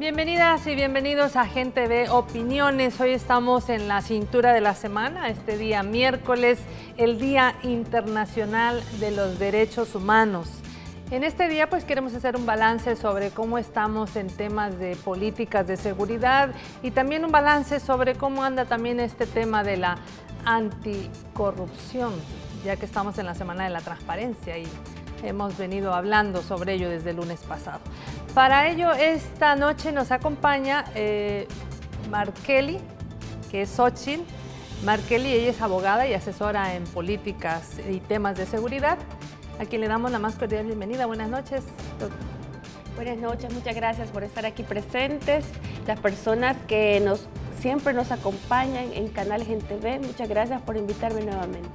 Bienvenidas y bienvenidos a Gente Ve Opiniones. Hoy estamos en la cintura de la semana, este día miércoles, el Día Internacional de los Derechos Humanos. En este día pues queremos hacer un balance sobre cómo estamos en temas de políticas de seguridad y también un balance sobre cómo anda también este tema de la anticorrupción, ya que estamos en la Semana de la Transparencia y hemos venido hablando sobre ello desde el lunes pasado. Para ello, esta noche nos acompaña Markely, que es Xochitl Markely. Ella es abogada y asesora en políticas y temas de seguridad, a quien le damos la más cordial bienvenida. Buenas noches, doctor. Buenas noches, muchas gracias por estar aquí presentes. Las personas que siempre nos acompañan en Canal Gente Ve, muchas gracias por invitarme nuevamente.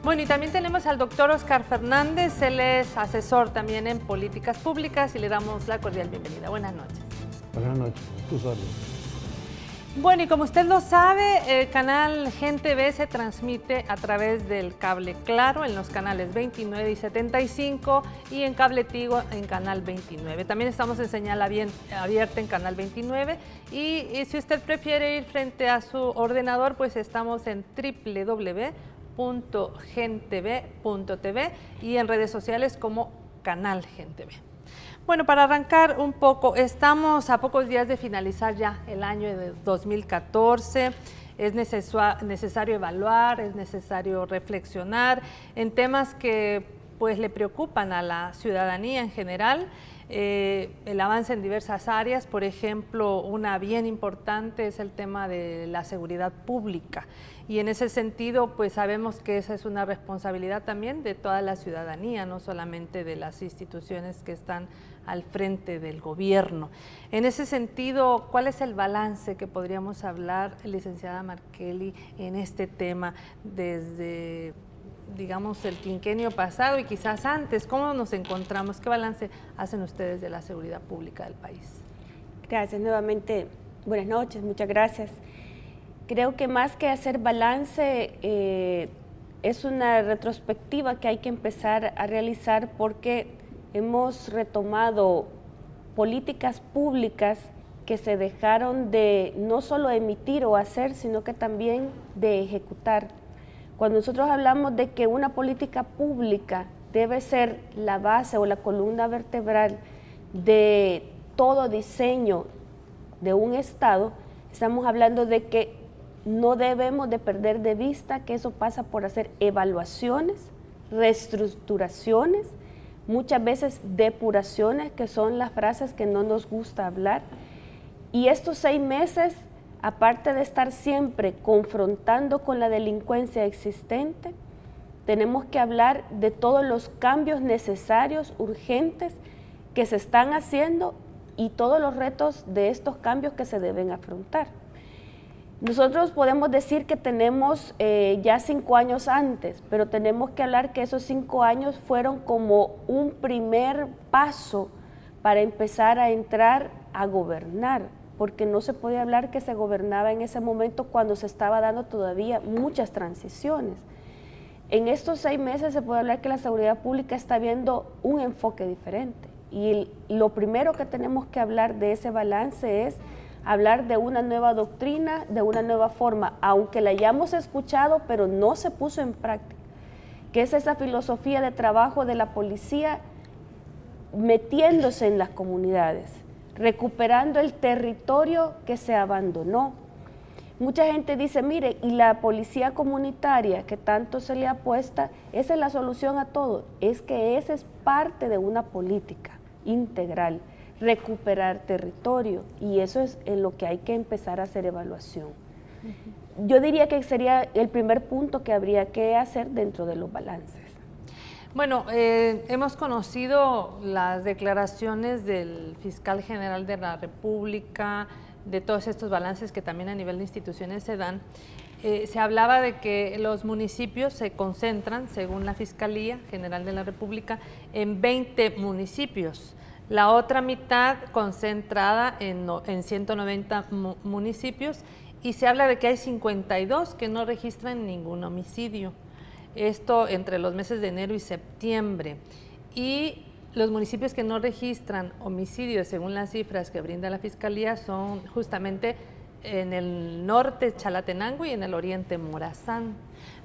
Bueno, y también tenemos al doctor Oscar Fernández, él es asesor también en políticas públicas y le damos la cordial bienvenida. Buenas noches. Buenas noches, tus órdenes. Bueno, y como usted lo sabe, el canal Gente Ve se transmite a través del cable Claro en los canales 29 y 75 y en cable Tigo en canal 29. También estamos en señal abierta en canal 29 y si usted prefiere ir frente a su ordenador, pues estamos en www.genteve.tv y en redes sociales como Canal Gente Ve. Bueno, para arrancar un poco, estamos a pocos días de finalizar ya el año de 2014, es necesario evaluar, es necesario reflexionar en temas que pues le preocupan a la ciudadanía en general. El avance en diversas áreas, por ejemplo, una bien importante es el tema de la seguridad pública y en ese sentido pues sabemos que esa es una responsabilidad también de toda la ciudadanía, no solamente de las instituciones que están al frente del gobierno. En ese sentido, ¿cuál es el balance que podríamos hablar, licenciada Markely, en este tema desde, digamos, el quinquenio pasado y quizás antes? ¿Cómo nos encontramos? ¿Qué balance hacen ustedes de la seguridad pública del país? Gracias, nuevamente, buenas noches, muchas gracias. Creo que más que hacer balance, es una retrospectiva que hay que empezar a realizar porque hemos retomado políticas públicas que se dejaron de no solo emitir o hacer, sino que también de ejecutar. Cuando nosotros hablamos de que una política pública debe ser la base o la columna vertebral de todo diseño de un Estado, estamos hablando de que no debemos de perder de vista que eso pasa por hacer evaluaciones, reestructuraciones, muchas veces depuraciones, que son las frases que no nos gusta hablar. Y estos 6 meses, aparte de estar siempre confrontando con la delincuencia existente, tenemos que hablar de todos los cambios necesarios, urgentes, que se están haciendo y todos los retos de estos cambios que se deben afrontar. Nosotros podemos decir que tenemos ya 5 años antes, pero tenemos que hablar que esos 5 años fueron como un primer paso para empezar a entrar a gobernar, porque no se podía hablar que se gobernaba en ese momento cuando se estaba dando todavía muchas transiciones. En estos 6 meses se puede hablar que la seguridad pública está viendo un enfoque diferente y lo primero que tenemos que hablar de ese balance es hablar de una nueva doctrina, de una nueva forma, aunque la hayamos escuchado, pero no se puso en práctica, que es esa filosofía de trabajo de la policía metiéndose en las comunidades, recuperando el territorio que se abandonó. Mucha gente dice, mire, y la policía comunitaria que tanto se le apuesta, esa es la solución a todo. Es que esa es parte de una política integral, recuperar territorio, y eso es en lo que hay que empezar a hacer evaluación. Yo diría que sería el primer punto que habría que hacer dentro de los balances. Bueno, hemos conocido las declaraciones del fiscal general de la República, de todos estos balances que también a nivel de instituciones se dan. Se hablaba de que los municipios se concentran, según la Fiscalía General de la República, en 20 municipios. La otra mitad concentrada en 190 municipios y se habla de que hay 52 que no registran ningún homicidio. Esto entre los meses de enero y septiembre. Y Los municipios que no registran homicidios, según las cifras que brinda la Fiscalía, son justamente en el norte Chalatenango y en el oriente Morazán.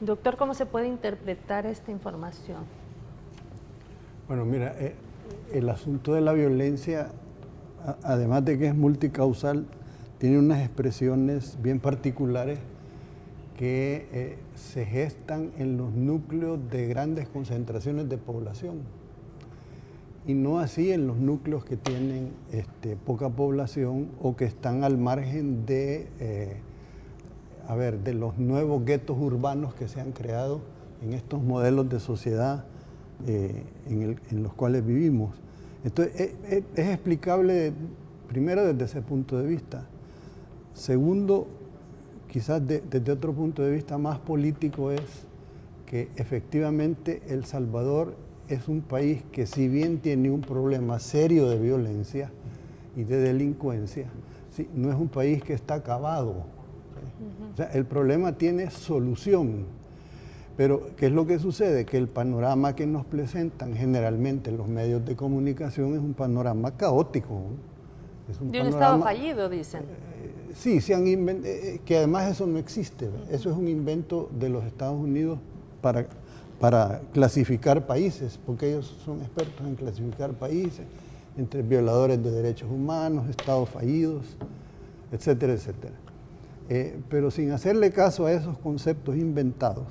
Doctor, ¿cómo se puede interpretar esta información? Bueno, mira, el asunto de la violencia, además de que es multicausal, tiene unas expresiones bien particulares que se gestan en los núcleos de grandes concentraciones de población. Y no así en los núcleos que tienen poca población o que están al margen de los nuevos guetos urbanos que se han creado en estos modelos de sociedad en los cuales vivimos. Entonces, es explicable primero desde ese punto de vista. Segundo, quizás desde otro punto de vista más político, es que efectivamente El Salvador es un país que, si bien tiene un problema serio de violencia y de delincuencia, ¿sí?, no es un país que está acabado. ¿Sí? O sea, el problema tiene solución. Pero, ¿qué es lo que sucede? Que el panorama que nos presentan generalmente los medios de comunicación es un panorama caótico. ¿No? Es de un Estado fallido, dicen. Sí, que además eso no existe. Eso es un invento de los Estados Unidos para clasificar países, porque ellos son expertos en clasificar países, entre violadores de derechos humanos, estados fallidos, etcétera, etcétera. Pero sin hacerle caso a esos conceptos inventados,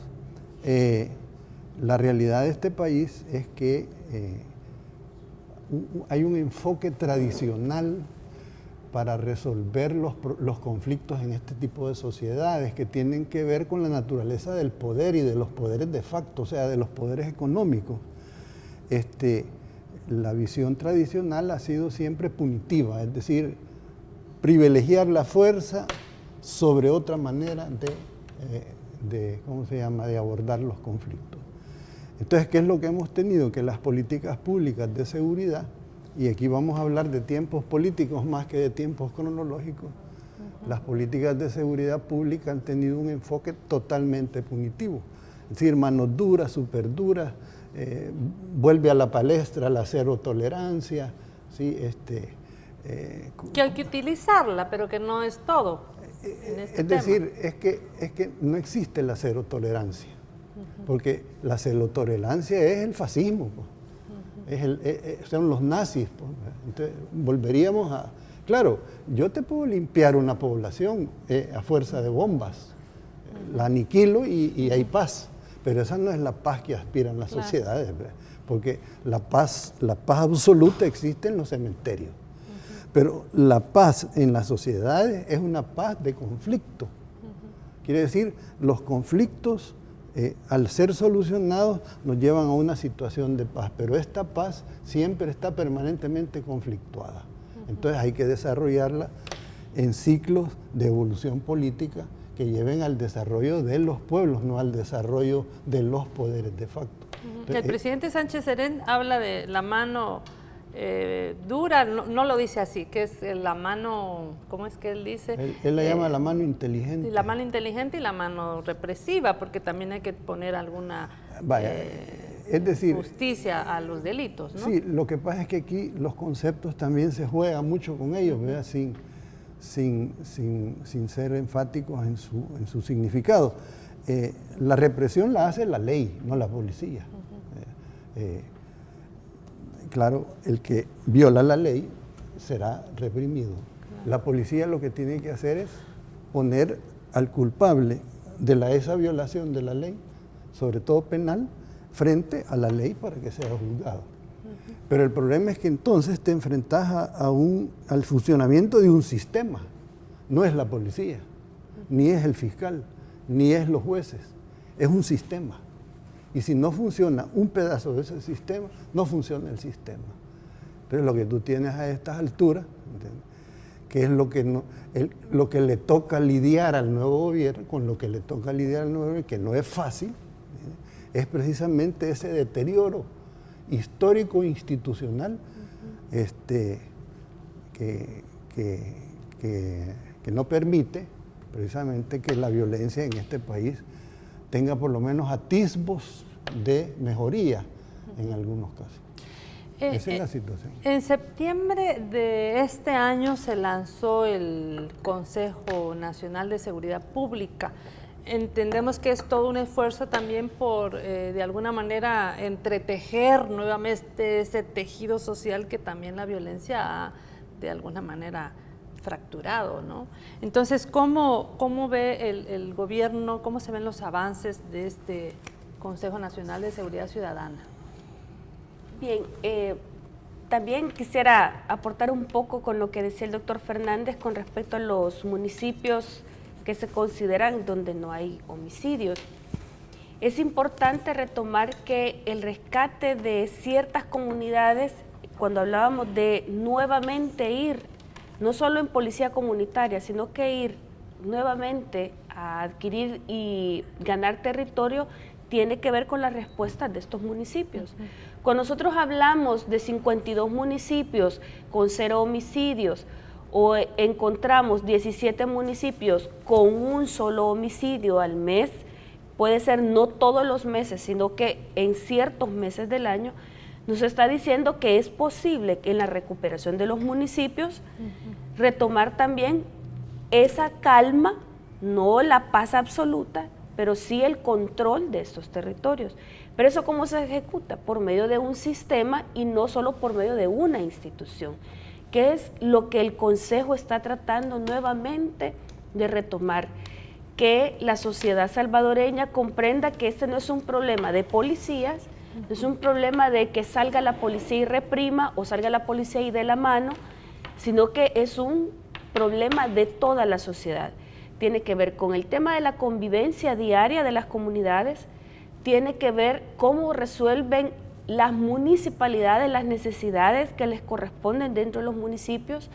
la realidad de este país es que hay un enfoque tradicional para resolver los conflictos en este tipo de sociedades que tienen que ver con la naturaleza del poder y de los poderes de facto, o sea, de los poderes económicos. La visión tradicional ha sido siempre punitiva, es decir, privilegiar la fuerza sobre otra manera de abordar los conflictos. Entonces, ¿qué es lo que hemos tenido? Que las políticas públicas de seguridad, y aquí vamos a hablar de tiempos políticos más que de tiempos cronológicos, las políticas de seguridad pública han tenido un enfoque totalmente punitivo. Es decir, manos duras, súper duras, vuelve a la palestra la cero tolerancia, ¿sí? Que hay que utilizarla, pero que no es todo. Es decir, es que no existe la cero tolerancia, porque la cero tolerancia es el fascismo, pues. Son los nazis, pues. Entonces volveríamos a... Claro, yo te puedo limpiar una población a fuerza de bombas, la aniquilo y hay paz, pero esa no es la paz que aspiran las sociedades, ¿verdad? Porque la paz absoluta existe en los cementerios. Pero la paz en las sociedades es una paz de conflicto. Quiere decir, los conflictos, al ser solucionados, nos llevan a una situación de paz. Pero esta paz siempre está permanentemente conflictuada. Entonces hay que desarrollarla en ciclos de evolución política que lleven al desarrollo de los pueblos, no al desarrollo de los poderes de facto. Entonces, el presidente Sánchez Serén habla de la mano dura, no lo dice así, que es la mano, ¿cómo es que él dice? Él la llama la mano inteligente. La mano inteligente y la mano represiva, porque también hay que poner alguna es decir, justicia a los delitos, ¿no? Sí, lo que pasa es que aquí los conceptos también se juegan mucho con ellos, ¿verdad? Sin ser enfáticos en su significado. La represión la hace la ley, no la policía. Claro, el que viola la ley será reprimido. La policía lo que tiene que hacer es poner al culpable de esa violación de la ley, sobre todo penal, frente a la ley para que sea juzgado. Pero el problema es que entonces te enfrentas al funcionamiento de un sistema. No es la policía, ni es el fiscal, ni es los jueces. Es un sistema. Y si no funciona un pedazo de ese sistema, no funciona el sistema. Entonces lo que tú tienes a estas alturas, ¿entiendes?, que es lo que le toca lidiar al nuevo gobierno, con lo que le toca lidiar al nuevo gobierno, que no es fácil, es precisamente ese deterioro histórico e institucional que no permite precisamente que la violencia en este país tenga por lo menos atisbos de mejoría en algunos casos. Esa es la situación. En septiembre de este año se lanzó el Consejo Nacional de Seguridad Pública. Entendemos que es todo un esfuerzo también por, de alguna manera, entretejer nuevamente ese tejido social que también la violencia ha, de alguna manera, fracturado, ¿no? Entonces, ¿cómo ve el gobierno, cómo se ven los avances de este Consejo Nacional de Seguridad Ciudadana? Bien, también quisiera aportar un poco con lo que decía el doctor Fernández con respecto a los municipios que se consideran donde no hay homicidios. Es importante retomar que el rescate de ciertas comunidades, cuando hablábamos de nuevamente ir, no solo en policía comunitaria, sino que ir nuevamente a adquirir y ganar territorio, tiene que ver con las respuestas de estos municipios. Cuando nosotros hablamos de 52 municipios con 0 homicidios, o encontramos 17 municipios con un solo homicidio al mes, puede ser no todos los meses, sino que en ciertos meses del año, nos está diciendo que es posible que en la recuperación de los municipios retomar también esa calma, no la paz absoluta, pero sí el control de estos territorios. Pero eso ¿cómo se ejecuta? Por medio de un sistema y no solo por medio de una institución, que es lo que el Consejo está tratando nuevamente de retomar, que la sociedad salvadoreña comprenda que este no es un problema de policías, no es un problema de que salga la policía y reprima o salga la policía y dé la mano, sino que es un problema de toda la sociedad. Tiene que ver con el tema de la convivencia diaria de las comunidades, tiene que ver cómo resuelven las municipalidades las necesidades que les corresponden dentro de los municipios,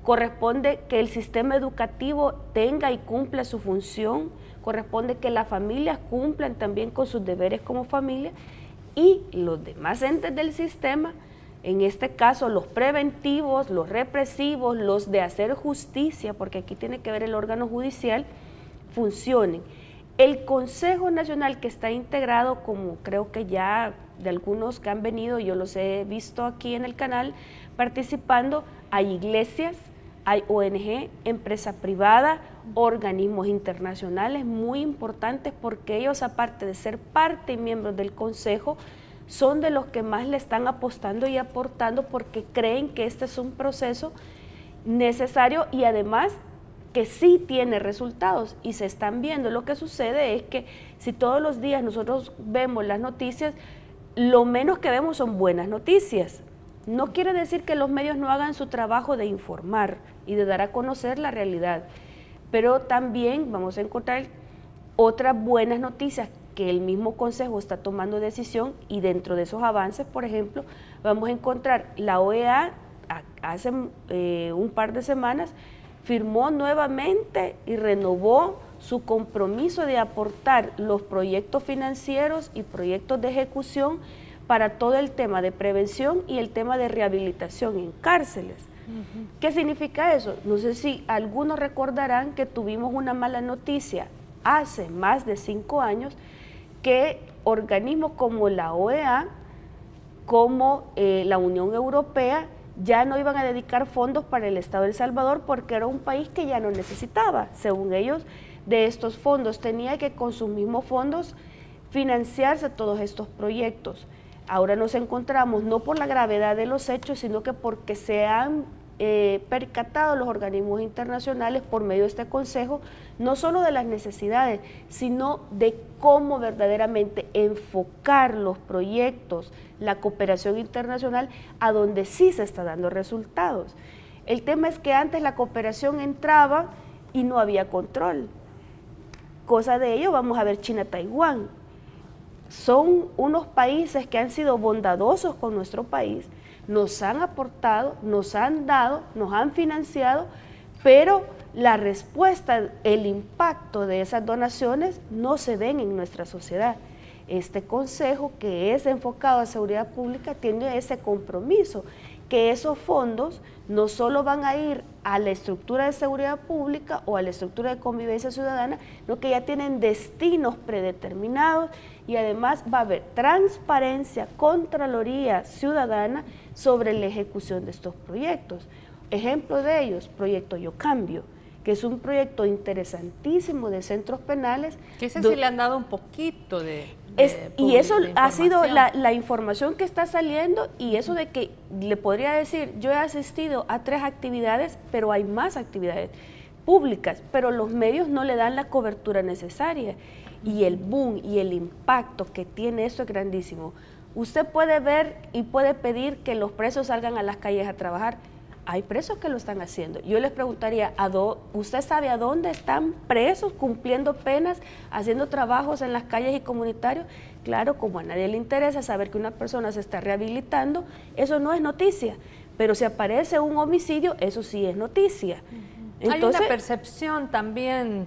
corresponde que el sistema educativo tenga y cumpla su función, corresponde que las familias cumplan también con sus deberes como familia y los demás entes del sistema, en este caso los preventivos, los represivos, los de hacer justicia, porque aquí tiene que ver el órgano judicial, funcionen. El Consejo Nacional, que está integrado, como creo que ya de algunos que han venido, yo los he visto aquí en el canal participando, hay iglesias, hay ONG, empresa privada, organismos internacionales muy importantes, porque ellos, aparte de ser parte y miembros del Consejo, son de los que más le están apostando y aportando, porque creen que este es un proceso necesario y además que sí tiene resultados y se están viendo. Lo que sucede es que si todos los días nosotros vemos las noticias, lo menos que vemos son buenas noticias. No quiere decir que los medios no hagan su trabajo de informar y de dar a conocer la realidad, pero también vamos a encontrar otras buenas noticias que el mismo Consejo está tomando decisión, y dentro de esos avances, por ejemplo, vamos a encontrar la OEA hace un par de semanas firmó nuevamente y renovó su compromiso de aportar los proyectos financieros y proyectos de ejecución para todo el tema de prevención y el tema de rehabilitación en cárceles. ¿Qué significa eso? No sé si algunos recordarán que tuvimos una mala noticia hace más de 5 años, que organismos como la OEA, como la Unión Europea, ya no iban a dedicar fondos para el Estado de El Salvador porque era un país que ya no necesitaba, según ellos, de estos fondos. Tenía que con sus mismos fondos financiarse todos estos proyectos. Ahora nos encontramos, no por la gravedad de los hechos, sino que porque se han percatado los organismos internacionales por medio de este Consejo, no solo de las necesidades, sino de cómo verdaderamente enfocar los proyectos, la cooperación internacional, a donde sí se está dando resultados. El tema es que antes la cooperación entraba y no había control. Cosa de ello, vamos a ver China-Taiwán. Son unos países que han sido bondadosos con nuestro país, nos han aportado, nos han dado, nos han financiado, pero la respuesta, el impacto de esas donaciones no se ven en nuestra sociedad. Este Consejo, que es enfocado a seguridad pública, tiene ese compromiso, que esos fondos no solo van a ir a la estructura de seguridad pública o a la estructura de convivencia ciudadana, sino que ya tienen destinos predeterminados y además va a haber transparencia, contraloría ciudadana sobre la ejecución de estos proyectos. Ejemplo de ellos, Proyecto Yo Cambio, que es un proyecto interesantísimo de centros penales. Que ese sí le han dado un poquito y eso ha sido información. la información que está saliendo, y eso de que le podría decir, yo he asistido a 3 actividades, pero hay más actividades públicas, pero los medios no le dan la cobertura necesaria, y el boom y el impacto que tiene esto es grandísimo. Usted puede ver y puede pedir que los presos salgan a las calles a trabajar. Hay presos que lo están haciendo. Yo les preguntaría, ¿usted sabe a dónde están presos cumpliendo penas, haciendo trabajos en las calles y comunitarios? Claro, como a nadie le interesa saber que una persona se está rehabilitando, eso no es noticia. Pero si aparece un homicidio, eso sí es noticia. Entonces, hay una percepción también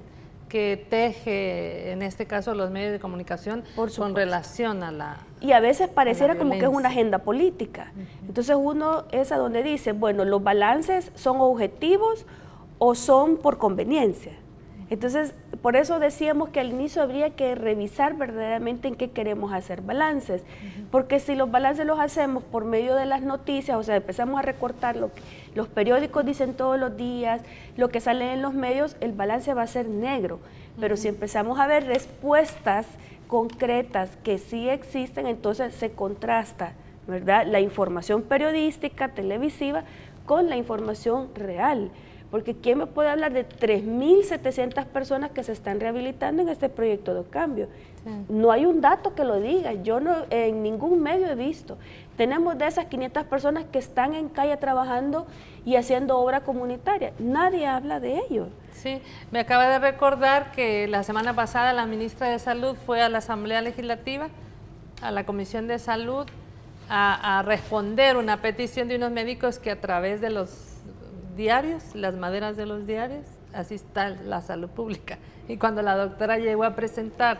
que teje, en este caso, los medios de comunicación con relación a la... Y a veces pareciera como que es una violencia. agenda política. Entonces uno es a donde dice, bueno, los balances son objetivos o son por conveniencia. Entonces, por eso decíamos que al inicio habría que revisar verdaderamente en qué queremos hacer balances, porque si los balances los hacemos por medio de las noticias, o sea, empezamos a recortar lo que los periódicos dicen todos los días, lo que sale en los medios, el balance va a ser negro. Pero si empezamos a ver respuestas concretas que sí existen, entonces se contrasta, ¿verdad?, la información periodística, televisiva, con la información real. Porque ¿quién me puede hablar de 3.700 personas que se están rehabilitando en este proyecto de cambio? Sí. No hay un dato que lo diga, yo no en ningún medio he visto. Tenemos de esas 500 personas que están en calle trabajando y haciendo obra comunitaria. Nadie habla de ello. Sí, me acaba de recordar que la semana pasada la ministra de Salud fue a la Asamblea Legislativa, a la Comisión de Salud, a responder una petición de unos médicos que a través de los diarios, las maderas de los diarios, así está la salud pública. Y cuando la doctora llegó a presentar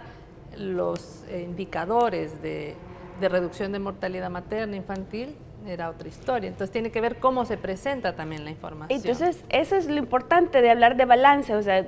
los indicadores de reducción de mortalidad materna infantil, era otra historia. Entonces tiene que ver cómo se presenta también la información. Entonces eso es lo importante de hablar de balance, o sea,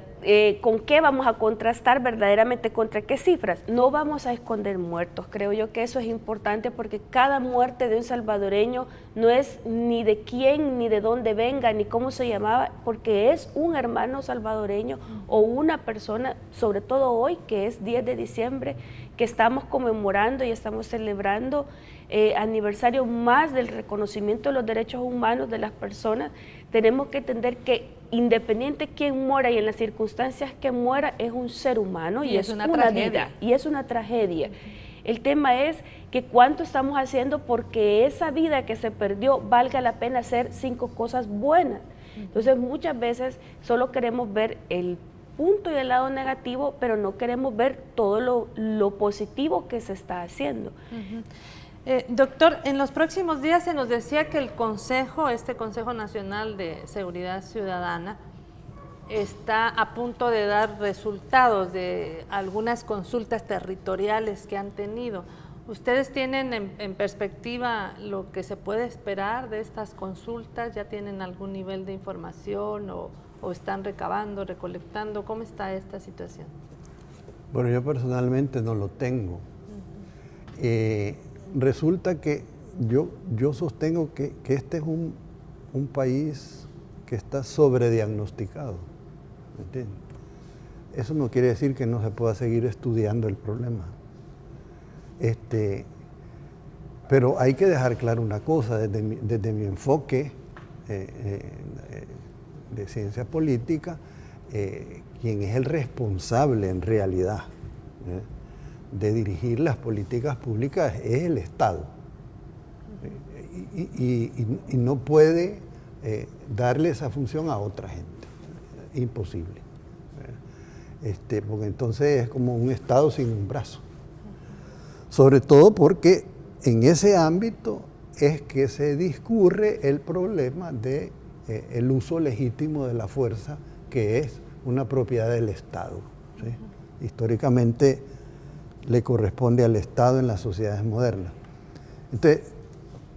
con qué vamos a contrastar verdaderamente, contra qué cifras. No vamos a esconder muertos, creo yo que eso es importante, porque cada muerte de un salvadoreño no es ni de quién, ni de dónde venga, ni cómo se llamaba, porque es un hermano salvadoreño o una persona, sobre todo hoy que es 10 de diciembre, que estamos conmemorando y estamos celebrando aniversario más del reconocimiento de los derechos humanos de las personas. Tenemos que entender que independiente de quién muera y en las circunstancias que muera, es un ser humano y es una tragedia. Vida, y es una tragedia. El tema es que cuánto estamos haciendo porque esa vida que se perdió valga la pena hacer 5 cosas buenas. Entonces muchas veces solo queremos ver el punto y el lado negativo, pero no queremos ver todo lo positivo que se está haciendo. Doctor, en los próximos días se nos decía que el Consejo, este Consejo Nacional de Seguridad Ciudadana, está a punto de dar resultados de algunas consultas territoriales que han tenido. ¿Ustedes tienen en perspectiva lo que se puede esperar de estas consultas? ¿Ya tienen algún nivel de información o están recabando, recolectando? ¿Cómo está esta situación? Bueno, yo personalmente no lo tengo. Resulta que yo sostengo que este es un país que está sobrediagnosticado, ¿me entiendes? Eso no quiere decir que no se pueda seguir estudiando el problema. Pero hay que dejar claro una cosa, desde mi enfoque de ciencia política, quien es el responsable en realidad de dirigir las políticas públicas es el Estado. Y no puede darle esa función a otra gente. Imposible. Porque entonces es como un Estado sin un brazo. Sobre todo porque en ese ámbito es que se discurre el problema de el uso legítimo de la fuerza, que es una propiedad del Estado, ¿sí? Históricamente le corresponde al Estado en las sociedades modernas. Entonces,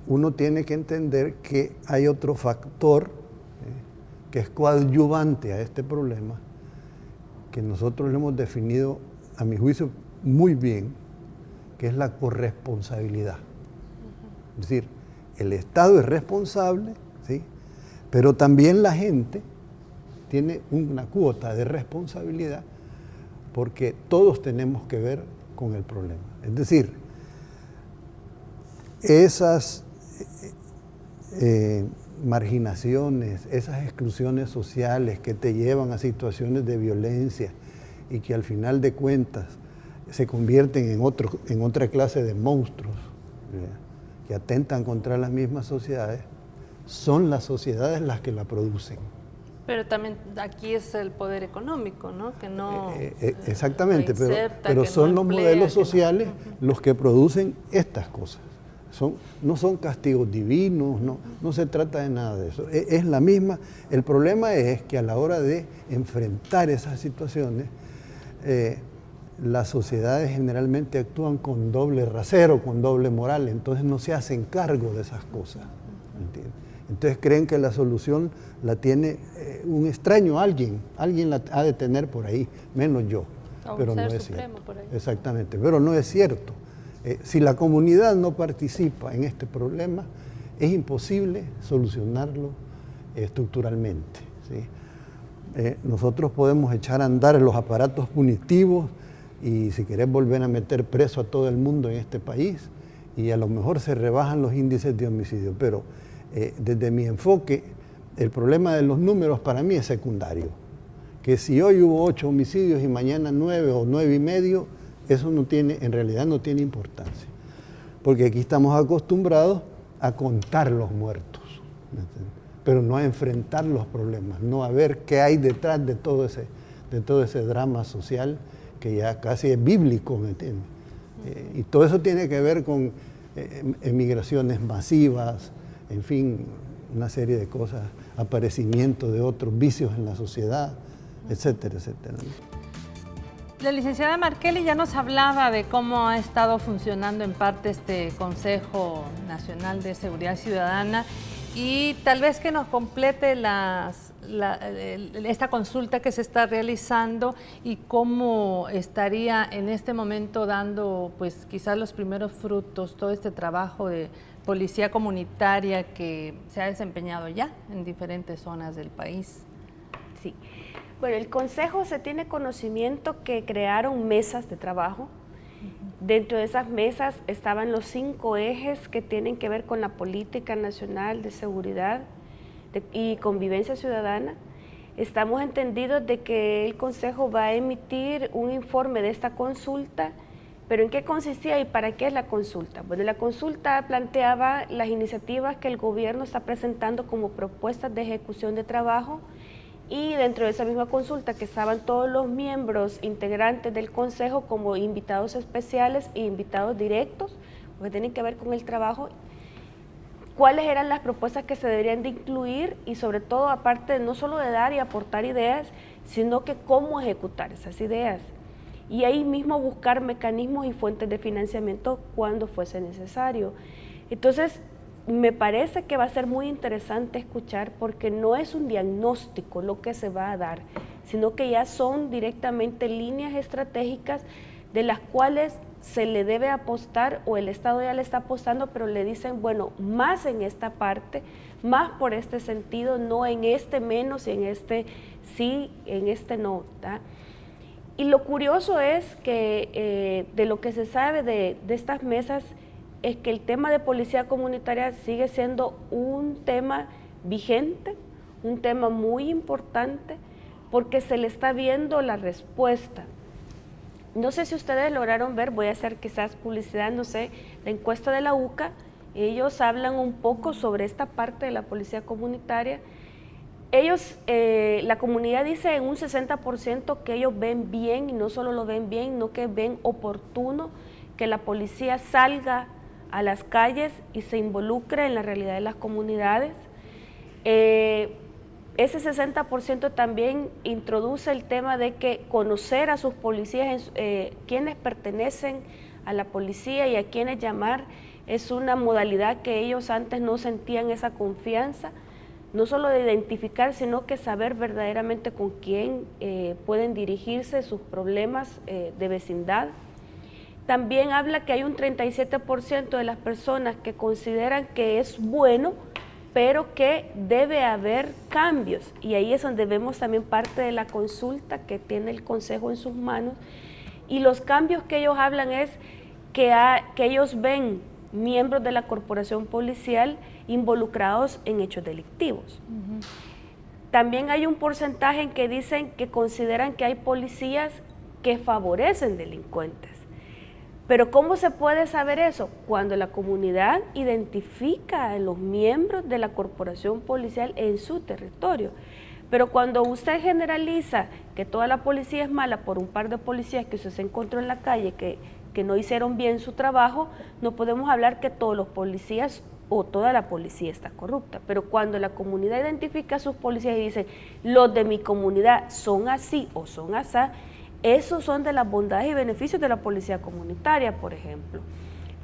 uno tiene que entender que hay otro factor que es coadyuvante a este problema, que nosotros lo hemos definido, a mi juicio, muy bien, que es la corresponsabilidad. Es decir, el Estado es responsable, ¿sí? Pero también la gente tiene una cuota de responsabilidad porque todos tenemos que ver con el problema. Es decir, esas marginaciones, esas exclusiones sociales que te llevan a situaciones de violencia y que al final de cuentas se convierten en otra clase de monstruos, ¿verdad?, que atentan contra las mismas sociedades, son las sociedades las que la producen. Pero también aquí es el poder económico, ¿no? Que no exactamente, inserta, pero son no los emplea, modelos que no. sociales los que producen estas cosas. No son castigos divinos, no se trata de nada de eso. Es la misma. El problema es que a la hora de enfrentar esas situaciones, las sociedades generalmente actúan con doble rasero, con doble moral, entonces no se hacen cargo de esas cosas, ¿entiendes? Entonces creen que la solución la tiene un extraño, alguien la ha de tener por ahí, menos yo, pero no es cierto. Por ahí. Exactamente, pero no es cierto. Si la comunidad no participa en este problema, es imposible solucionarlo estructuralmente, ¿sí? Nosotros podemos echar a andar los aparatos punitivos y si querés volver a meter preso a todo el mundo en este país y a lo mejor se rebajan los índices de homicidio, pero desde mi enfoque el problema de los números para mí es secundario, que si hoy hubo 8 homicidios y mañana 9 o 9,5, eso en realidad no tiene importancia, porque aquí estamos acostumbrados a contar los muertos, pero no a enfrentar los problemas, no a ver qué hay detrás de todo ese drama social que ya casi es bíblico, ¿me entiendes? Y todo eso tiene que ver con emigraciones masivas, en fin, una serie de cosas, aparecimiento de otros vicios en la sociedad, etcétera, etcétera. La licenciada Markelly ya nos hablaba de cómo ha estado funcionando en parte este Consejo Nacional de Seguridad Ciudadana y tal vez que nos complete esta consulta que se está realizando y cómo estaría en este momento dando pues quizás los primeros frutos todo este trabajo de policía comunitaria que se ha desempeñado ya en diferentes zonas del país. Sí. Bueno, el Consejo se tiene conocimiento que crearon mesas de trabajo. Dentro de esas mesas estaban los 5 ejes que tienen que ver con la política nacional de seguridad y convivencia ciudadana. Estamos entendidos de que el Consejo va a emitir un informe de esta consulta, pero ¿en qué consistía y para qué es la consulta? Bueno, la consulta planteaba las iniciativas que el gobierno está presentando como propuestas de ejecución de trabajo. Y dentro de esa misma consulta que estaban todos los miembros integrantes del Consejo como invitados especiales e invitados directos, porque tienen que ver con el trabajo, cuáles eran las propuestas que se deberían de incluir y sobre todo, aparte no solo de dar y aportar ideas, sino que cómo ejecutar esas ideas. Y ahí mismo buscar mecanismos y fuentes de financiamiento cuando fuese necesario. Entonces, me parece que va a ser muy interesante escuchar porque no es un diagnóstico lo que se va a dar, sino que ya son directamente líneas estratégicas de las cuales se le debe apostar o el Estado ya le está apostando, pero le dicen, bueno, más en esta parte, más por este sentido, no en este menos y en este sí, en este no, ¿tá? Y lo curioso es que de lo que se sabe de estas mesas es que el tema de policía comunitaria sigue siendo un tema vigente, un tema muy importante, porque se le está viendo la respuesta. No sé si ustedes lograron ver, voy a hacer quizás publicidad, no sé, la encuesta de la UCA, ellos hablan un poco sobre esta parte de la policía comunitaria. Ellos, la comunidad dice en un 60% que ellos ven bien, y no solo lo ven bien, sino que ven oportuno que la policía salga a las calles y se involucre en la realidad de las comunidades. Ese 60% también introduce el tema de que conocer a sus policías, quienes pertenecen a la policía y a quienes llamar, es una modalidad que ellos antes no sentían esa confianza. no solo de identificar, sino que saber verdaderamente con quién pueden dirigirse sus problemas de vecindad. También habla que hay un 37% de las personas que consideran que es bueno, pero que debe haber cambios. Y ahí es donde vemos también parte de la consulta que tiene el Consejo en sus manos. Y los cambios que ellos hablan es que ellos ven miembros de la corporación policial involucrados en hechos delictivos. También hay un porcentaje en que dicen que consideran que hay policías que favorecen delincuentes. Pero ¿cómo se puede saber eso? Cuando la comunidad identifica a los miembros de la corporación policial en su territorio. Pero cuando usted generaliza que toda la policía es mala por un par de policías que usted se encontró en la calle que no hicieron bien su trabajo, no podemos hablar que todos los policías o toda la policía está corrupta. Pero cuando la comunidad identifica a sus policías y dice, los de mi comunidad son así o son asá, esos son de las bondades y beneficios de la policía comunitaria, por ejemplo.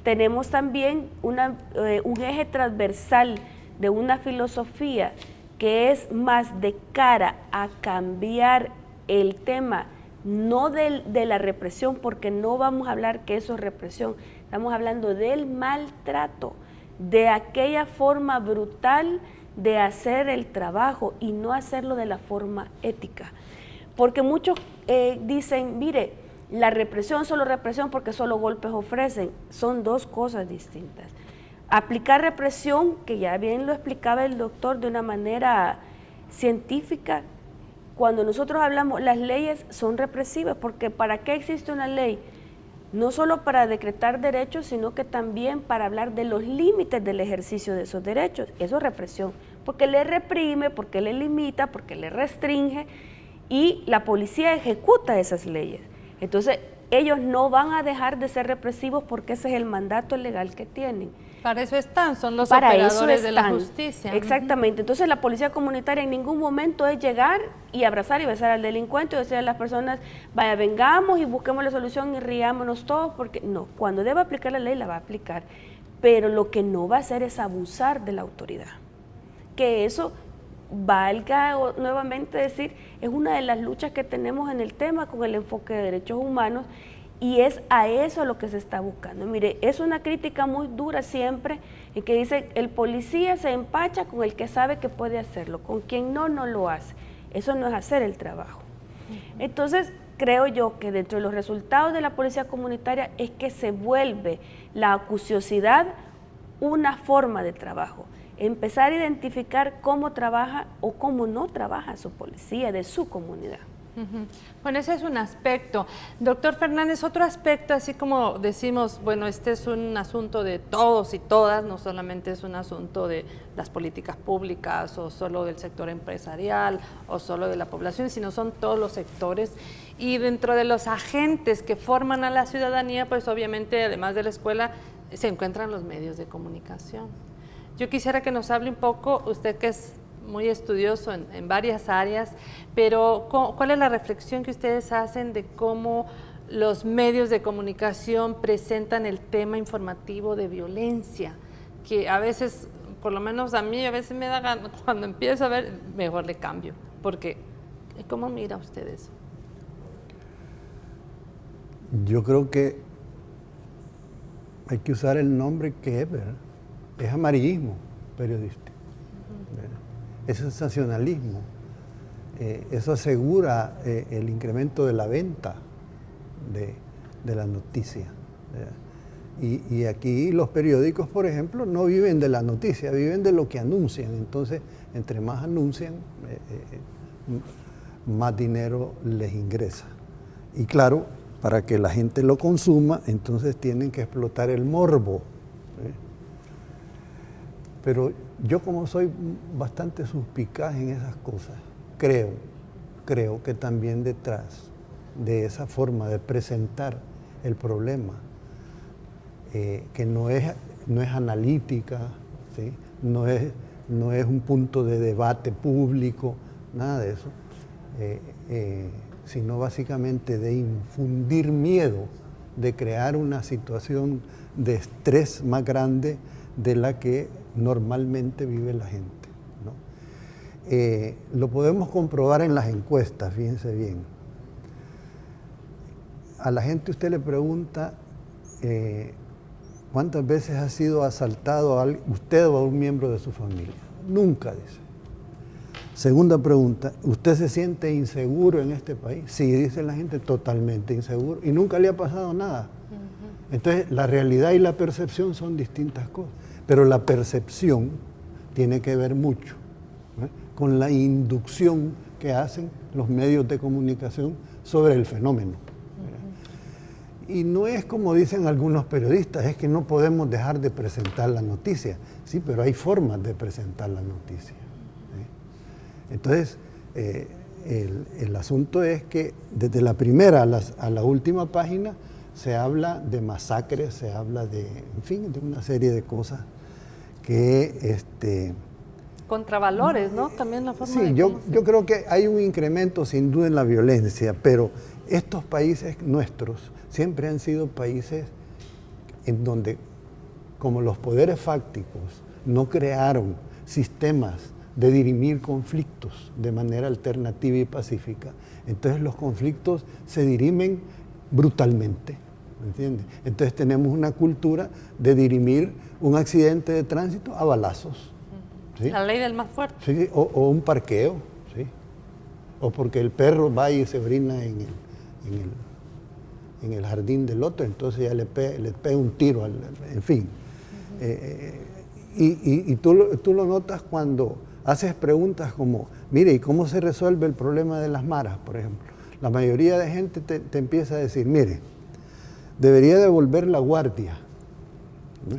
Tenemos también un eje transversal de una filosofía que es más de cara a cambiar el tema, no de la represión, porque no vamos a hablar que eso es represión, estamos hablando del maltrato, de aquella forma brutal de hacer el trabajo y no hacerlo de la forma ética. Porque muchos dicen, mire, la represión, solo represión porque solo golpes ofrecen, son dos cosas distintas. Aplicar represión, que ya bien lo explicaba el doctor de una manera científica, cuando nosotros hablamos, las leyes son represivas, porque ¿para qué existe una ley? No solo para decretar derechos, sino que también para hablar de los límites del ejercicio de esos derechos. Eso es represión, porque le reprime, porque le limita, porque le restringe, y la policía ejecuta esas leyes. Entonces, ellos no van a dejar de ser represivos porque ese es el mandato legal que tienen. Para eso están, son los operadores de la justicia. Exactamente. Entonces, la policía comunitaria en ningún momento es llegar y abrazar y besar al delincuente o decir a las personas, vaya, vengamos y busquemos la solución y riámonos todos, porque no, cuando debe aplicar la ley, la va a aplicar. Pero lo que no va a hacer es abusar de la autoridad. Que eso, valga nuevamente decir, es una de las luchas que tenemos en el tema con el enfoque de derechos humanos, y es a eso lo que se está buscando. Mire, es una crítica muy dura siempre en que dice el policía se empacha con el que sabe que puede hacerlo, con quien no lo hace. Eso no es hacer el trabajo. Entonces, creo yo que dentro de los resultados de la policía comunitaria es que se vuelve la acuciosidad una forma de trabajo. Empezar a identificar cómo trabaja o cómo no trabaja su policía de su comunidad. Bueno, ese es un aspecto. Doctor Fernández, otro aspecto, así como decimos, bueno, este es un asunto de todos y todas, no solamente es un asunto de las políticas públicas o solo del sector empresarial o solo de la población, sino son todos los sectores. Y dentro de los agentes que forman a la ciudadanía, pues obviamente, además de la escuela, se encuentran los medios de comunicación. Yo quisiera que nos hable un poco, usted que es muy estudioso en varias áreas, pero ¿cuál es la reflexión que ustedes hacen de cómo los medios de comunicación presentan el tema informativo de violencia? Que a veces, por lo menos a mí, a veces me da ganas, cuando empiezo a ver, mejor le cambio, porque ¿cómo mira usted eso? Yo creo que hay que usar el nombre que es, ¿verdad? Es amarillismo periodístico. Es sensacionalismo. Eso asegura el incremento de la venta de la noticia. Y aquí los periódicos, por ejemplo, no viven de la noticia, viven de lo que anuncian. Entonces, entre más anuncian, más dinero les ingresa. Y claro, para que la gente lo consuma, entonces tienen que explotar el morbo. Pero yo, como soy bastante suspicaz en esas cosas, creo que también detrás de esa forma de presentar el problema, que no es analítica, ¿sí? no es un punto de debate público, nada de eso, sino básicamente de infundir miedo, de crear una situación de estrés más grande de la que normalmente vive la gente, ¿no? lo podemos comprobar en las encuestas, fíjense bien. A la gente usted le pregunta cuántas veces ha sido asaltado usted o a un miembro de su familia. Nunca, dice. Segunda pregunta, ¿usted se siente inseguro en este país? Sí, dice la gente, totalmente inseguro. Y nunca le ha pasado nada. Entonces, la realidad y la percepción son distintas cosas. Pero la percepción tiene que ver mucho, ¿no?, con la inducción que hacen los medios de comunicación sobre el fenómeno. Y no es como dicen algunos periodistas, es que no podemos dejar de presentar la noticia. Sí, pero hay formas de presentar la noticia. Entonces, el asunto es que desde la primera a la última página se habla de masacres, se habla de, en fin, de una serie de cosas que... Contravalores, ¿no? También la forma sí, de yo creo que hay un incremento sin duda en la violencia, pero estos países nuestros siempre han sido países en donde, como los poderes fácticos no crearon sistemas de dirimir conflictos de manera alternativa y pacífica, entonces los conflictos se dirimen brutalmente, ¿me entiendes? Entonces tenemos una cultura de dirimir un accidente de tránsito a balazos. ¿Sí? La ley del más fuerte. Sí, o un parqueo, ¿sí? O porque el perro va y se orina en el jardín del otro, entonces ya le pega un tiro, en fin. Y tú lo notas cuando haces preguntas como, mire, ¿y cómo se resuelve el problema de las maras, por ejemplo? La mayoría de gente te empieza a decir, mire, debería devolver la guardia, ¿no?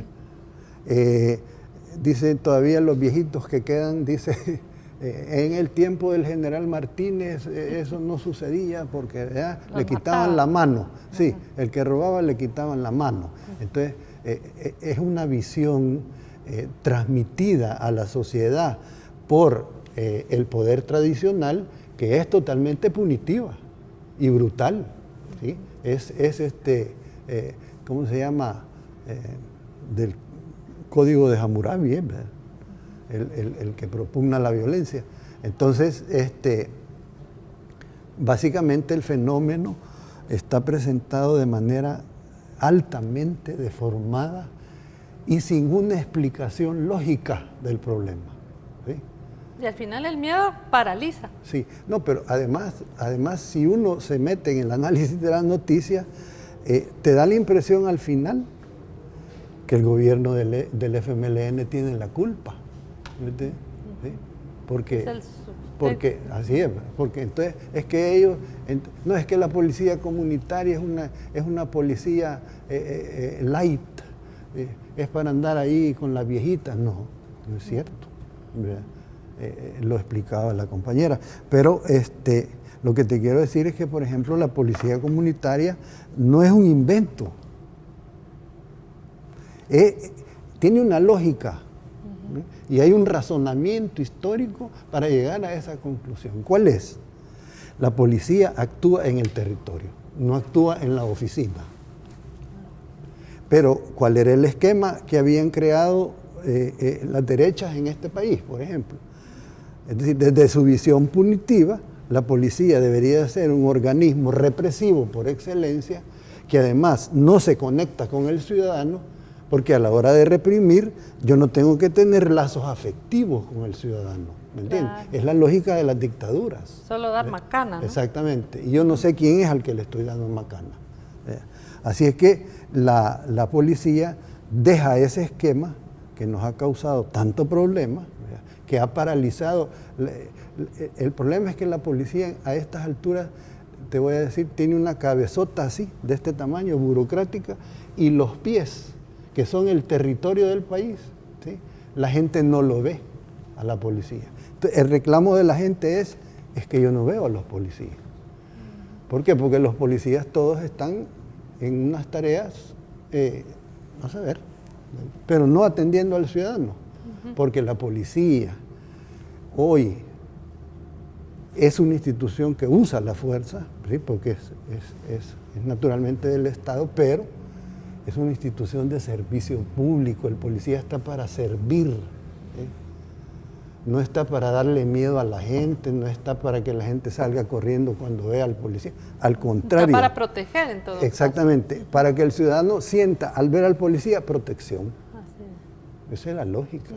Dicen todavía los viejitos que quedan, dice, en el tiempo del general Martínez eso no sucedía porque le quitaban la mano. Sí, el que robaba le quitaban la mano. Entonces, es una visión transmitida a la sociedad por el poder tradicional que es totalmente punitiva y brutal, ¿sí? Es ¿cómo se llama? Del Código de Hammurabi, ¿verdad? El que propugna la violencia. Entonces, básicamente el fenómeno está presentado de manera altamente deformada y sin una explicación lógica del problema, ¿sí? Y al final el miedo paraliza. Sí, no, pero además si uno se mete en el análisis de las noticias, te da la impresión al final que el gobierno del FMLN tiene la culpa. ¿Sí? Porque así es, porque entonces es que ellos, no es que la policía comunitaria es una policía light, es para andar ahí con las viejitas, no es cierto, lo explicaba la compañera, pero lo que te quiero decir es que, por ejemplo, la policía comunitaria no es un invento, tiene una lógica, ¿no? Y hay un razonamiento histórico para llegar a esa conclusión. ¿Cuál es? La policía actúa en el territorio, no actúa en la oficina. Pero, ¿cuál era el esquema que habían creado las derechas en este país, por ejemplo? Es decir, desde su visión punitiva, la policía debería ser un organismo represivo por excelencia, que además no se conecta con el ciudadano, porque a la hora de reprimir yo no tengo que tener lazos afectivos con el ciudadano, ¿me entiendes? Claro. Es la lógica de las dictaduras. Solo dar macana, ¿no? Exactamente, y yo no sé quién es al que le estoy dando macana. Así es que la policía deja ese esquema que nos ha causado tanto problema, que ha paralizado. El problema es que la policía a estas alturas, te voy a decir, tiene una cabezota así, de este tamaño, burocrática, y los pies, que son el territorio del país, ¿sí? La gente no lo ve a la policía. Entonces, el reclamo de la gente es que yo no veo a los policías. ¿Por qué? Porque los policías todos están en unas tareas, vas a ver, pero no atendiendo al ciudadano, porque la policía hoy es una institución que usa la fuerza, ¿sí? Porque es naturalmente del Estado, pero es una institución de servicio público. El policía está para servir, ¿sí? no está para darle miedo a la gente, no está para que la gente salga corriendo cuando vea al policía, al contrario. Está para proteger en todo Exactamente, caso. para que el ciudadano sienta al ver al policía protección. Así es. Esa es la lógica.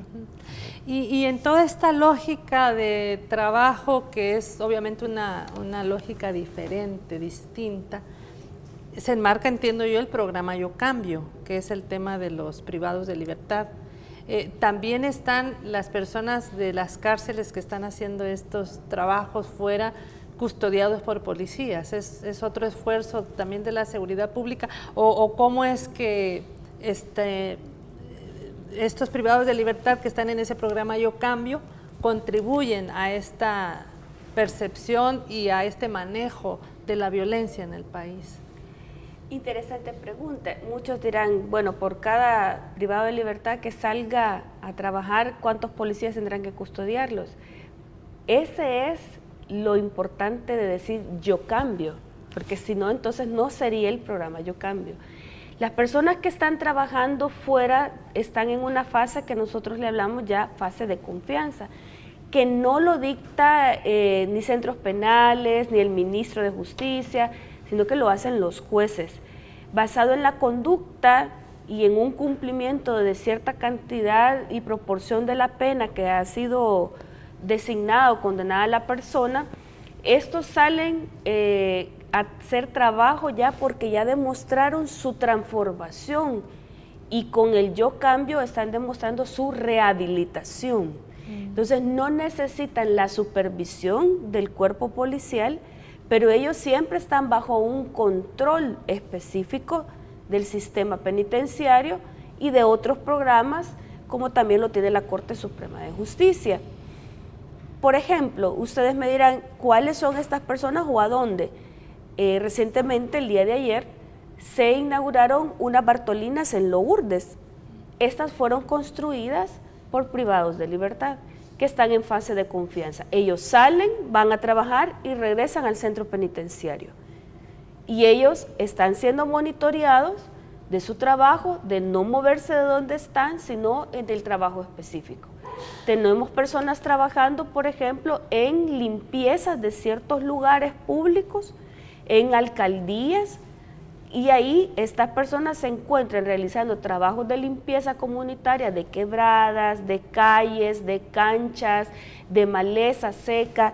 Y en toda esta lógica de trabajo, que es obviamente una lógica diferente, distinta, se enmarca, entiendo yo, el programa Yo Cambio, que es el tema de los privados de libertad. También están las personas de las cárceles que están haciendo estos trabajos fuera, custodiados por policías. Es otro esfuerzo también de la seguridad pública. O cómo es que estos privados de libertad que están en ese programa Yo Cambio contribuyen a esta percepción y a este manejo de la violencia en el país. Interesante pregunta. Muchos dirán, bueno, por cada privado de libertad que salga a trabajar, ¿cuántos policías tendrán que custodiarlos? Ese es lo importante de decir Yo Cambio, porque si no, entonces no sería el programa Yo Cambio. Las personas que están trabajando fuera están en una fase que nosotros le hablamos ya fase de confianza, que no lo dicta ni centros penales, ni el ministro de Justicia, sino que lo hacen los jueces, basado en la conducta y en un cumplimiento de cierta cantidad y proporción de la pena que ha sido designada o condenada a la persona. Estos salen a hacer trabajo ya porque ya demostraron su transformación y con el Yo Cambio están demostrando su rehabilitación. Entonces no necesitan la supervisión del cuerpo policial, pero ellos siempre están bajo un control específico del sistema penitenciario y de otros programas, como también lo tiene la Corte Suprema de Justicia. Por ejemplo, ustedes me dirán, ¿cuáles son estas personas o a dónde? Recientemente, el día de ayer, se inauguraron unas Bartolinas en Lourdes. Estas fueron construidas por privados de libertad, que están en fase de confianza. Ellos salen, van a trabajar y regresan al centro penitenciario. Y ellos están siendo monitoreados de su trabajo, de no moverse de donde están, sino en el trabajo específico. Tenemos personas trabajando, por ejemplo, en limpiezas de ciertos lugares públicos, en alcaldías, y ahí estas personas se encuentran realizando trabajos de limpieza comunitaria de quebradas, de calles, de canchas, de maleza seca.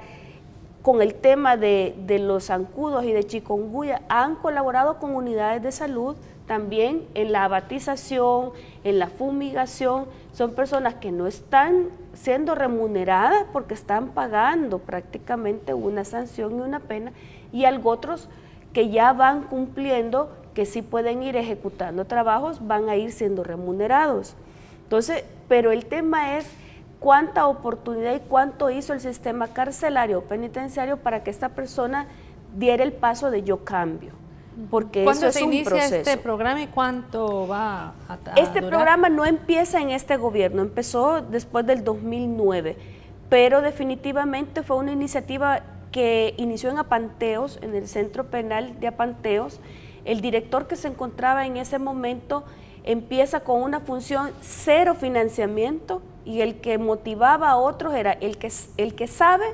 Con el tema de los zancudos y de chikungunya han colaborado con unidades de salud también en la abatización, en la fumigación. Son personas que no están siendo remuneradas porque están pagando prácticamente una sanción y una pena, y otros que ya van cumpliendo, que sí pueden ir ejecutando trabajos, van a ir siendo remunerados. Entonces, pero el tema es cuánta oportunidad y cuánto hizo el sistema carcelario penitenciario para que esta persona diera el paso de Yo Cambio, porque eso es un proceso. ¿Cuándo se inicia este programa y cuánto va a Este durar? programa no empieza en este gobierno, empezó después del 2009, pero definitivamente fue una iniciativa que inició en Apanteos, en el Centro Penal de Apanteos. El director que se encontraba en ese momento empieza con una función cero financiamiento, y el que motivaba a otros era el que sabe,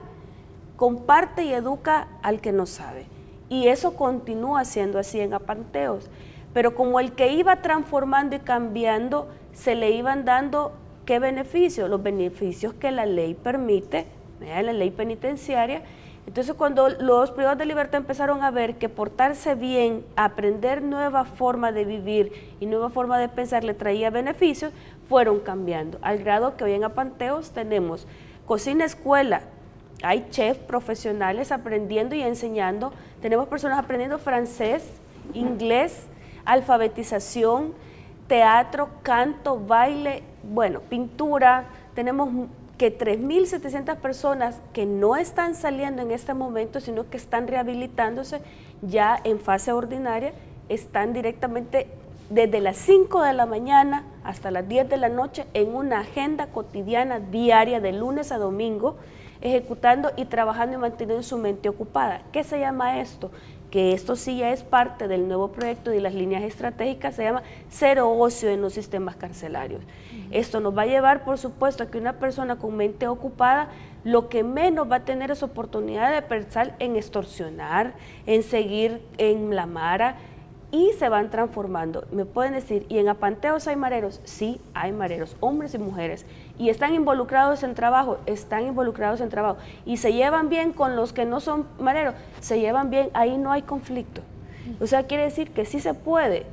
comparte y educa al que no sabe. Y eso continúa siendo así en Apanteos. Pero como el que iba transformando y cambiando, se le iban dando ¿qué beneficios? Los beneficios que la ley permite, la ley penitenciaria. Entonces, cuando los privados de libertad empezaron a ver que portarse bien, aprender nueva forma de vivir y nueva forma de pensar le traía beneficios, fueron cambiando, al grado que hoy en Apanteos tenemos cocina escuela, hay chefs profesionales aprendiendo y enseñando, tenemos personas aprendiendo francés, inglés, alfabetización, teatro, canto, baile, bueno, pintura. Tenemos que 3.700 personas que no están saliendo en este momento, sino que están rehabilitándose ya en fase ordinaria, están directamente desde las 5 de la mañana hasta las 10 de la noche en una agenda cotidiana diaria de lunes a domingo, ejecutando y trabajando y manteniendo su mente ocupada. ¿Qué se llama esto? Que esto sí ya es parte del nuevo proyecto y las líneas estratégicas, se llama cero ocio en los sistemas carcelarios. Esto nos va a llevar, por supuesto, a que una persona con mente ocupada lo que menos va a tener es oportunidad de pensar en extorsionar, en seguir en la mara, y se van transformando. Me pueden decir, ¿y en apanteos hay mareros? Sí, hay mareros, hombres y mujeres, y están involucrados en trabajo, y se llevan bien con los que no son mareros, se llevan bien, ahí no hay conflicto. O sea, quiere decir que sí se puede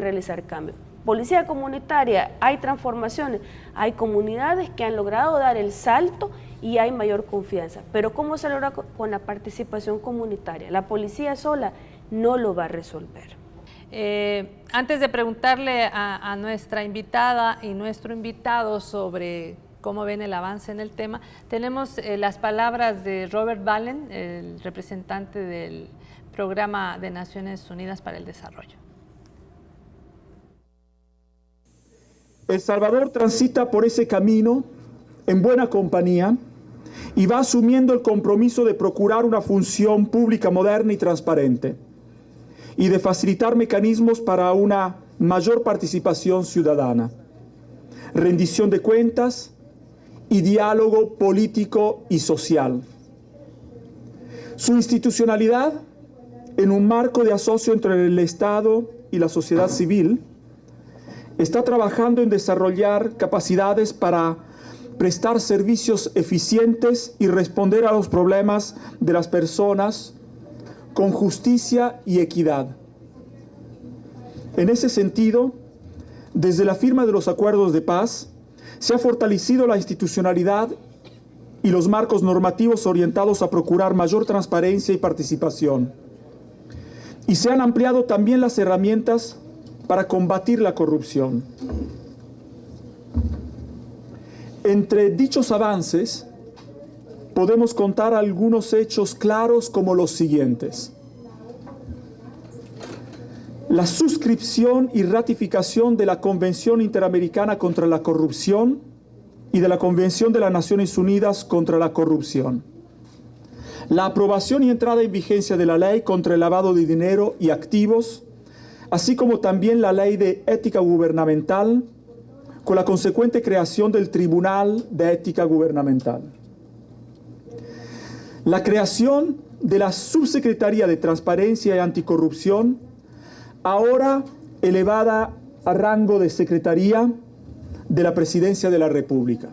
realizar cambio. Policía comunitaria, hay transformaciones, hay comunidades que han logrado dar el salto y hay mayor confianza. Pero ¿cómo se logra? Con la participación comunitaria. La policía sola no lo va a resolver. Antes de preguntarle a nuestra invitada y nuestro invitado sobre cómo ven el avance en el tema, tenemos las palabras de Robert Balen, el representante del Programa de Naciones Unidas para el Desarrollo. El Salvador transita por ese camino en buena compañía y va asumiendo el compromiso de procurar una función pública moderna y transparente y de facilitar mecanismos para una mayor participación ciudadana, rendición de cuentas y diálogo político y social. Su institucionalidad, en un marco de asocio entre el Estado y la sociedad civil, está trabajando en desarrollar capacidades para prestar servicios eficientes y responder a los problemas de las personas con justicia y equidad. En ese sentido, desde la firma de los acuerdos de paz, se ha fortalecido la institucionalidad y los marcos normativos orientados a procurar mayor transparencia y participación. Y se han ampliado también las herramientas para combatir la corrupción. Entre dichos avances, podemos contar algunos hechos claros como los siguientes. La suscripción y ratificación de la Convención Interamericana contra la Corrupción y de la Convención de las Naciones Unidas contra la Corrupción. La aprobación y entrada en vigencia de la Ley contra el lavado de dinero y activos, así como también la Ley de Ética Gubernamental, con la consecuente creación del Tribunal de Ética Gubernamental. La creación de la Subsecretaría de Transparencia y Anticorrupción, ahora elevada a rango de Secretaría de la Presidencia de la República.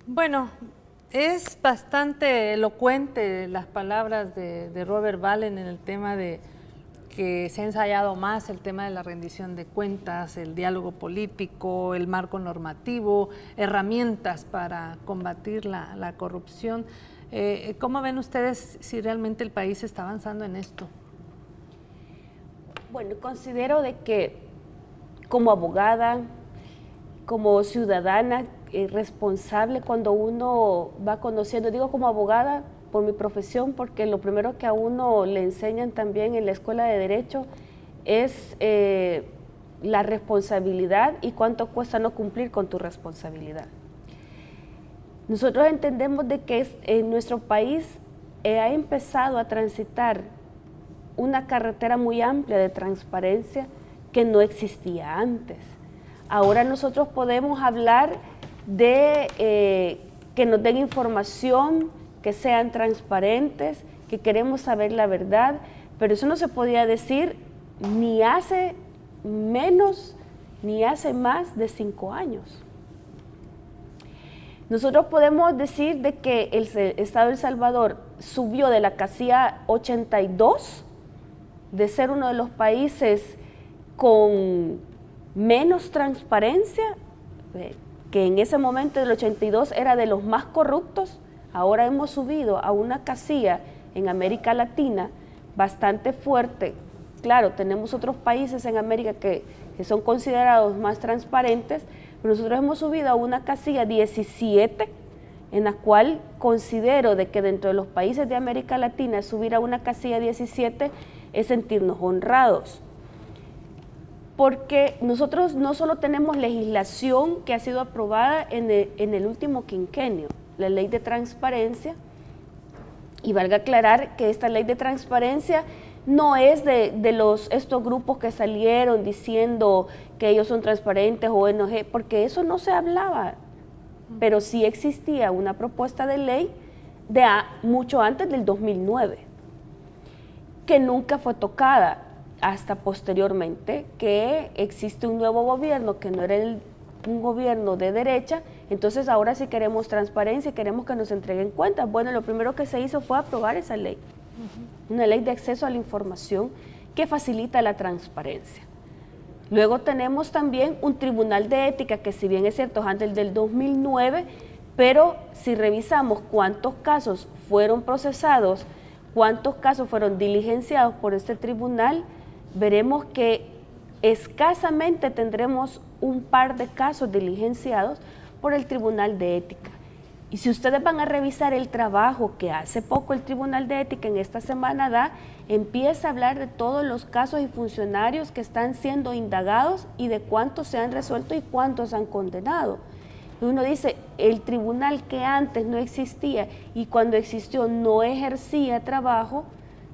Bueno, es bastante elocuente las palabras de Robert Balen en el tema de que se ha ensayado más el tema de la rendición de cuentas, el diálogo político, el marco normativo, herramientas para combatir la corrupción. ¿Cómo ven ustedes si realmente el país está avanzando en esto? Bueno, considero de que como abogada, como ciudadana responsable, cuando uno va conociendo, digo como abogada por mi profesión, porque lo primero que a uno le enseñan también en la escuela de Derecho es la responsabilidad y cuánto cuesta no cumplir con tu responsabilidad. Nosotros entendemos de que en nuestro país ha empezado a transitar una carretera muy amplia de transparencia que no existía antes. Ahora nosotros podemos hablar de que nos den información, que sean transparentes, que queremos saber la verdad, pero eso no se podía decir ni hace menos ni hace más de 5 años. Nosotros podemos decir de que el Estado de El Salvador subió de la casilla 82, de ser uno de los países con menos transparencia, que en ese momento del 82 era de los más corruptos. Ahora hemos subido a una casilla en América Latina bastante fuerte. Claro, tenemos otros países en América que son considerados más transparentes, pero nosotros hemos subido a una casilla 17, en la cual considero de que dentro de los países de América Latina subir a una casilla 17 es sentirnos honrados. porque nosotros no solo tenemos legislación que ha sido aprobada en el último quinquenio, la ley de transparencia, y valga aclarar que esta ley de transparencia no es de estos grupos que salieron diciendo que ellos son transparentes o ONG, porque eso no se hablaba, pero sí existía una propuesta de ley de mucho antes del 2009, que nunca fue tocada hasta posteriormente, que existe un nuevo gobierno que no era un gobierno de derecha. Entonces ahora sí queremos transparencia y queremos que nos entreguen cuentas. Bueno, lo primero que se hizo fue aprobar esa ley, una ley de acceso a la información que facilita la transparencia. Luego tenemos también un tribunal de ética que, si bien es cierto, es antes del 2009, pero si revisamos cuántos casos fueron procesados, cuántos casos fueron diligenciados por este tribunal, veremos que escasamente tendremos un par de casos diligenciados por el Tribunal de Ética. Y si ustedes van a revisar el trabajo que hace poco el Tribunal de Ética en esta semana empieza a hablar de todos los casos y funcionarios que están siendo indagados y de cuántos se han resuelto y cuántos han condenado. Y uno dice, el tribunal que antes no existía y cuando existió no ejercía trabajo,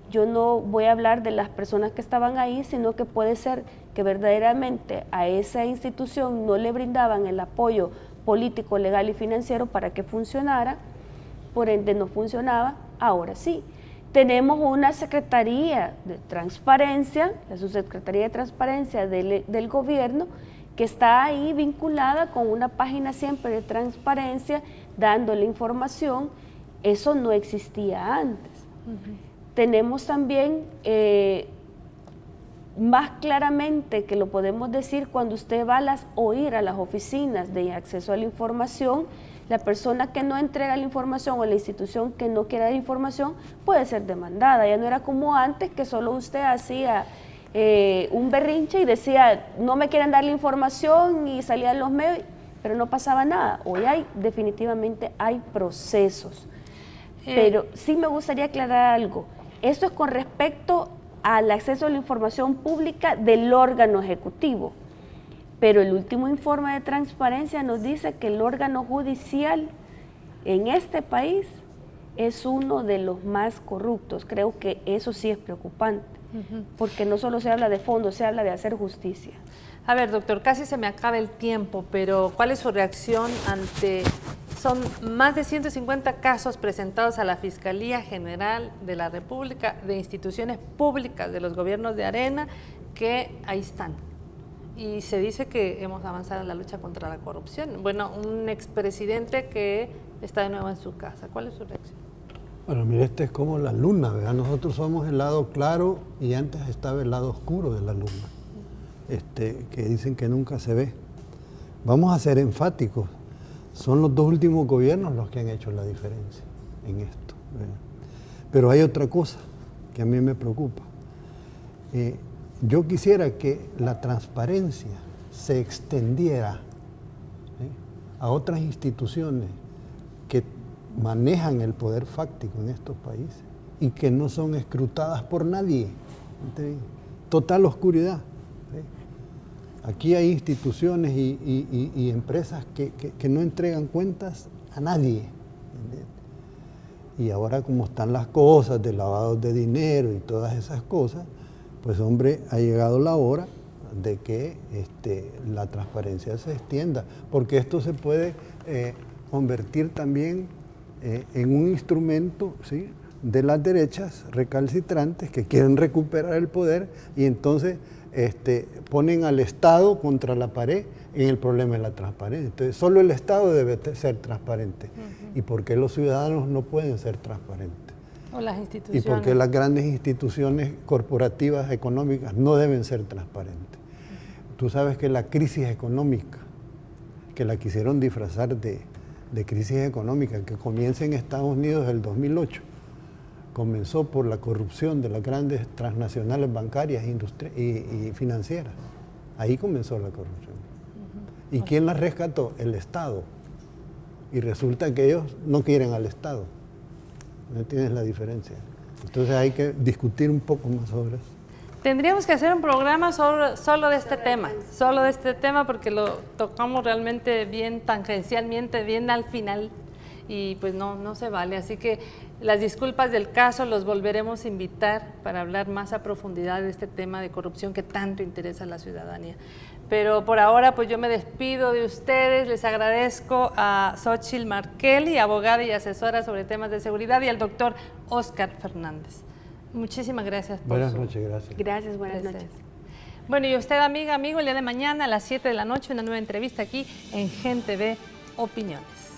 yo no voy a hablar de las personas que estaban ahí, sino que puede ser que verdaderamente a esa institución no le brindaban el apoyo político, legal y financiero para que funcionara, por ende no funcionaba, ahora sí. Tenemos una Secretaría de Transparencia, la Subsecretaría de Transparencia del Gobierno, que está ahí vinculada con una página siempre de transparencia, dándole información. Eso no existía antes. Tenemos también, más claramente que lo podemos decir, cuando usted va a oír a las oficinas de acceso a la información, la persona que no entrega la información o la institución que no quiere dar información puede ser demandada. Ya no era como antes, que solo usted hacía un berrinche y decía, no me quieren dar la información, y salían los medios, pero no pasaba nada. Hoy definitivamente hay procesos. Pero sí me gustaría aclarar algo. Esto es con respecto al acceso a la información pública del órgano ejecutivo. Pero el último informe de transparencia nos dice que el órgano judicial en este país es uno de los más corruptos. Creo que eso sí es preocupante, porque no solo se habla de fondo, se habla de hacer justicia. A ver, doctor, casi se me acaba el tiempo, pero ¿cuál es su reacción ante... Son más de 150 casos presentados a la Fiscalía General de la República, de instituciones públicas, de los gobiernos de Arena, que ahí están? Y se dice que hemos avanzado en la lucha contra la corrupción. Bueno, un expresidente que está de nuevo en su casa. ¿Cuál es su reacción? Bueno, mire, este es como la luna, ¿verdad? Nosotros somos el lado claro y antes estaba el lado oscuro de la luna, que dicen que nunca se ve. Vamos a ser enfáticos. Son los dos últimos gobiernos los que han hecho la diferencia en esto, ¿verdad? Pero hay otra cosa que a mí me preocupa. Yo quisiera que la transparencia se extendiera a otras instituciones que manejan el poder fáctico en estos países y que no son escrutadas por nadie. Total oscuridad. Aquí hay instituciones y empresas que no entregan cuentas a nadie. Y ahora, como están las cosas de lavado de dinero y todas esas cosas, pues hombre, ha llegado la hora de que la transparencia se extienda, porque esto se puede convertir también en un instrumento, ¿sí?, de las derechas recalcitrantes que quieren recuperar el poder y entonces ponen al Estado contra la pared en el problema de la transparencia. Entonces, solo el Estado debe ser transparente. ¿Y por qué los ciudadanos no pueden ser transparentes? O las instituciones. ¿Y por qué las grandes instituciones corporativas económicas no deben ser transparentes? Tú sabes que la crisis económica, que la quisieron disfrazar de crisis económica, que comienza en Estados Unidos en el 2008, comenzó por la corrupción de las grandes transnacionales bancarias y financieras. Ahí comenzó la corrupción. ¿Y quién la rescató? El Estado. Y resulta que ellos no quieren al Estado. ¿No entiendes la diferencia? Entonces hay que discutir un poco más sobre eso. Tendríamos que hacer un programa solo de este tema, porque lo tocamos realmente bien tangencialmente, bien al final, y pues no se vale. Así que las disculpas del caso, los volveremos a invitar para hablar más a profundidad de este tema de corrupción que tanto interesa a la ciudadanía. Pero por ahora, pues yo me despido de ustedes, les agradezco a Xochitl Markelly, abogada y asesora sobre temas de seguridad, y al doctor Óscar Fernández. Muchísimas gracias por Buenas noches, gracias. Gracias, buenas presencia. noches. Bueno, y usted, amiga, amigo, el día de mañana a las 7 de la noche, una nueva entrevista aquí en Gen TV Opiniones.